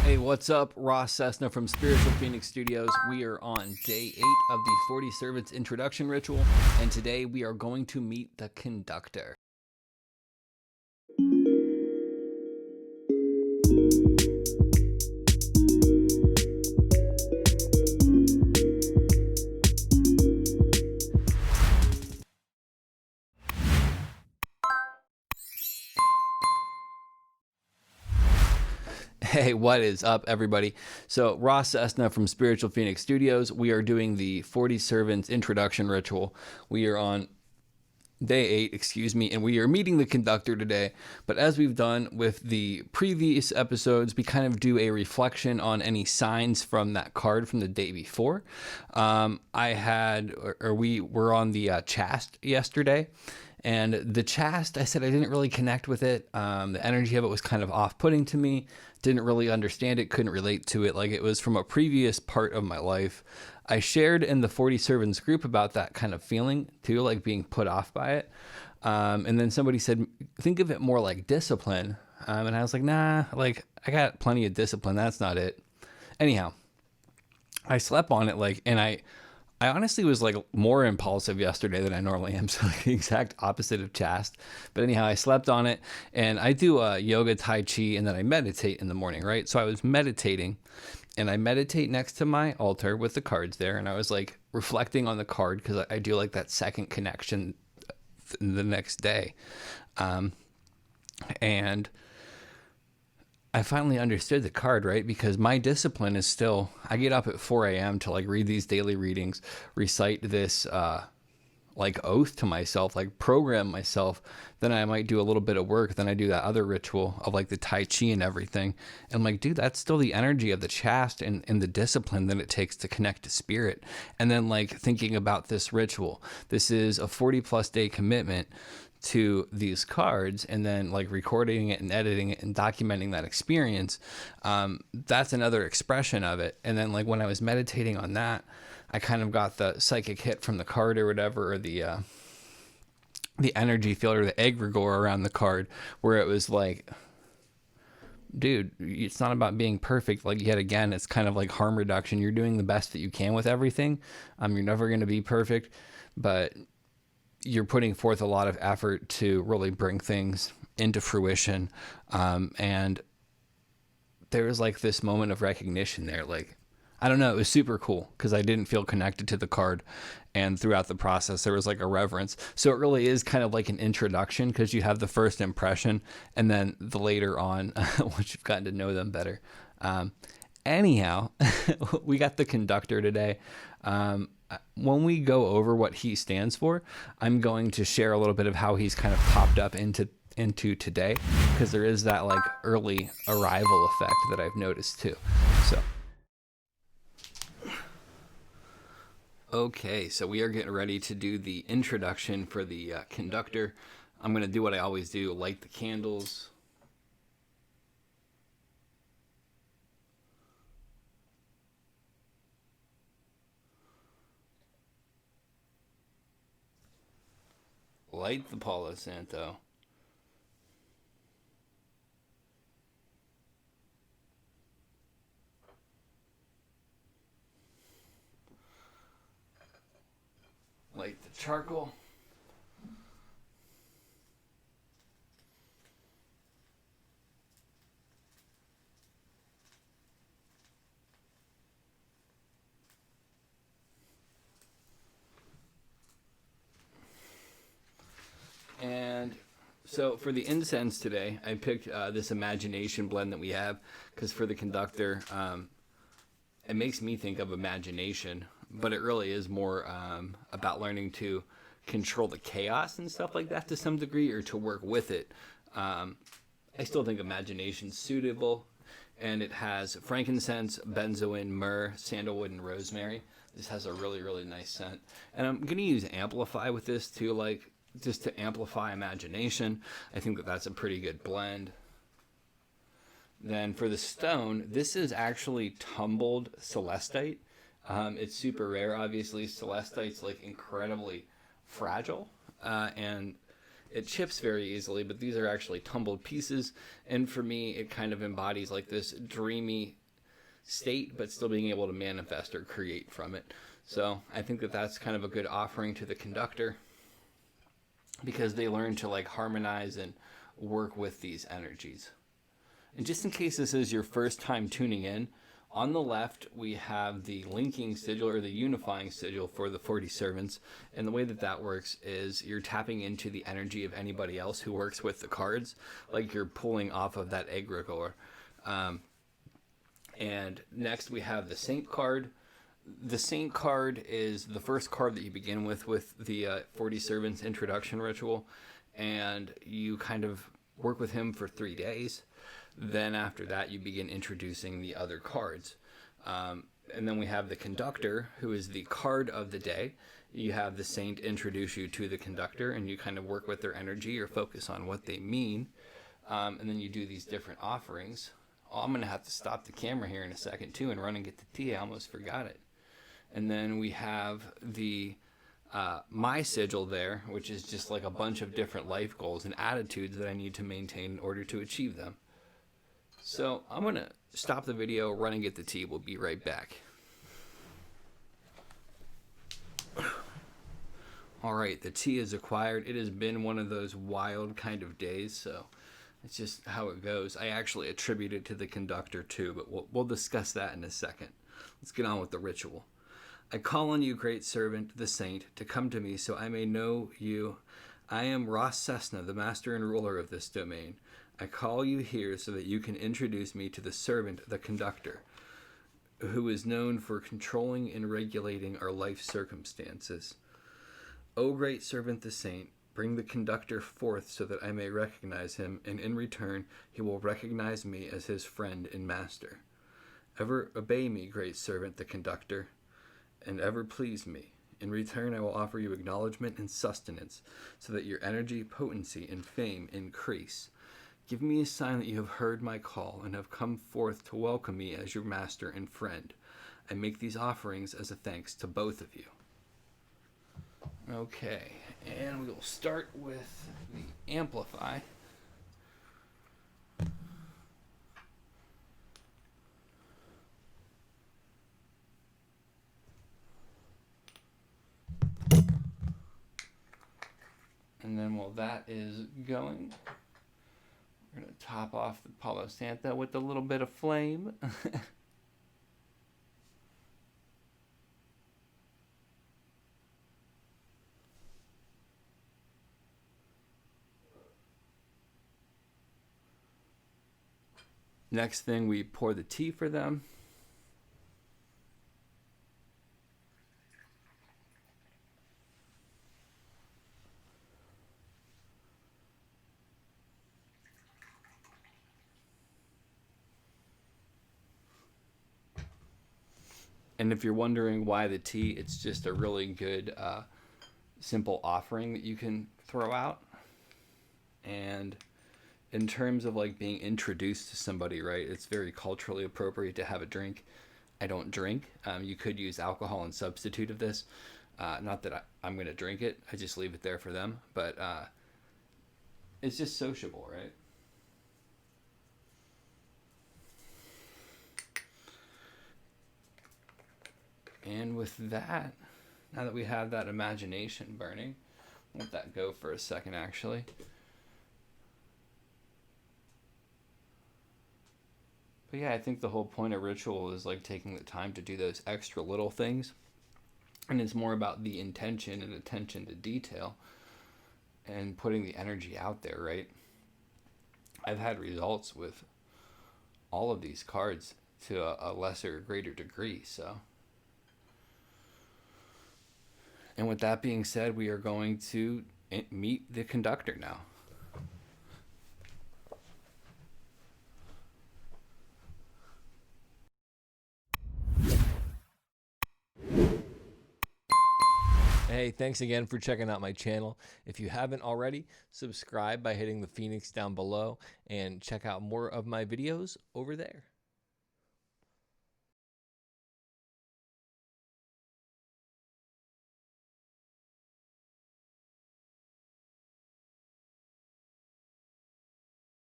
Hey, what's up? Ross Cessna from Spiritual Phoenix Studios. We are on day 8 of the 40 Servants introduction ritual, and today we are going to meet the Conductor. Hey, what is up, everybody? So, Ross Cessna from Spiritual Phoenix Studios. We are doing the 40 Servants introduction ritual. We are on day 8, and we are meeting the Conductor today. But as we've done with the previous episodes, we kind of do a reflection on any signs from that card from the day before. We were on the chast yesterday. And the chast, I said I didn't really connect with it. The energy of it was kind of off-putting to me. Didn't really understand it, couldn't relate to it. Like it was from a previous part of my life. I shared in the 40 Servants group about that kind of feeling too, like being put off by it. And then somebody said, think of it more like discipline. And I was like, nah, like I got plenty of discipline. That's not it. Anyhow, I slept on it and I honestly was like more impulsive yesterday than I normally am. So like the exact opposite of chast. But anyhow, I slept on it and I do yoga, Tai Chi, and then I meditate in the morning, right? So I was meditating and I meditate next to my altar with the cards there. And I was like reflecting on the card because I do like that second connection the next day. And I finally understood the card, right? Because my discipline is still, I get up at 4 a.m. to like read these daily readings, recite this like oath to myself, like program myself. Then I might do a little bit of work. Then I do that other ritual of like the Tai Chi and everything. And I'm like, dude, that's still the energy of the chast and the discipline that it takes to connect to spirit. And then like thinking about this ritual, this is a 40+ day commitment to these cards, and then like recording it and editing it and documenting that experience. That's another expression of it. And then like when I was meditating on that, I kind of got the psychic hit from the card or whatever, or the energy field or the egregore around the card, where it was like, dude, it's not about being perfect. Like yet again, it's kind of like harm reduction. You're doing the best that you can with everything. You're never going to be perfect, but you're putting forth a lot of effort to really bring things into fruition. And there was like this moment of recognition there. Like, I don't know, it was super cool because I didn't feel connected to the card. And throughout the process, there was like a reverence. So it really is kind of like an introduction because you have the first impression and then the later on, once you've gotten to know them better. Anyhow, we got the Conductor today. When we go over what he stands for, I'm going to share a little bit of how he's kind of popped up into today, because there is that like early arrival effect that I've noticed too. So, okay, so we are getting ready to do the introduction for the Conductor. I'm going to do what I always do, light the candles. Light the Palo Santo. Light the charcoal. And so for the incense today, I picked this imagination blend that we have, because for the Conductor, it makes me think of imagination, but it really is more about learning to control the chaos and stuff like that to some degree, or to work with it. I still think imagination's suitable, and it has frankincense, benzoin, myrrh, sandalwood, and rosemary. This has a really, really nice scent. And I'm going to use Amplify with this too, like just to amplify imagination. I think that that's a pretty good blend. Then for the stone, this is actually tumbled celestite. It's super rare, obviously. Celestite's like incredibly fragile, and it chips very easily, but these are actually tumbled pieces. And for me, it kind of embodies like this dreamy state, but still being able to manifest or create from it. So I think that that's kind of a good offering to the conductor, because they learn to like harmonize and work with these energies. And just in case this is your first time tuning in, on the left we have the linking sigil or the unifying sigil for the 40 servants. And the way that that works is you're tapping into the energy of anybody else who works with the cards, like you're pulling off of that egregore. And next we have the Saint card. The Saint card is the first card that you begin with the 40 servants introduction ritual, and you kind of work with him for 3 days. Then after that, you begin introducing the other cards. And then we have the Conductor, who is the card of the day. You have the Saint introduce you to the Conductor, and you kind of work with their energy or focus on what they mean. And then you do these different offerings. Oh, I'm going to have to stop the camera here in a second, too, and run and get the tea. I almost forgot it. And then we have the my sigil there, which is just like a bunch of different life goals and attitudes that I need to maintain in order to achieve them. So I'm going to stop the video, run and get the tea. We'll be right back. All right, the tea is acquired. It has been one of those wild kind of days, so it's just how it goes. I actually attribute it to the Conductor too, but we'll discuss that in a second. Let's get on with the ritual. I call on you, great servant, the Saint, to come to me so I may know you. I am Ross Cessna, the master and ruler of this domain. I call you here so that you can introduce me to the servant, the Conductor, who is known for controlling and regulating our life circumstances. O great servant, the Saint, bring the Conductor forth so that I may recognize him, and in return he will recognize me as his friend and master. Ever obey me, great servant, the Conductor, and ever please me. In return, I will offer you acknowledgement and sustenance, so that your energy, potency, and fame increase. Give me a sign that you have heard my call and have come forth to welcome me as your master and friend. I make these offerings as a thanks to both of you. Okay, and we will start with the amplify. And then while that is going, we're going to top off the Palo Santo with a little bit of flame. Next thing, we pour the tea for them. And if you're wondering why the tea, it's just a really good, simple offering that you can throw out. And in terms of like being introduced to somebody, right, it's very culturally appropriate to have a drink. I don't drink. You could use alcohol in substitute of this. Not that I'm going to drink it. I just leave it there for them. But it's just sociable, right? And with that, now that we have that imagination burning, let that go for a second actually. But yeah, I think the whole point of ritual is like taking the time to do those extra little things. And it's more about the intention and attention to detail and putting the energy out there, right? I've had results with all of these cards to a lesser or greater degree, so. And with that being said, we are going to meet the Conductor now. Hey, thanks again for checking out my channel. If you haven't already, subscribe by hitting the phoenix down below and check out more of my videos over there.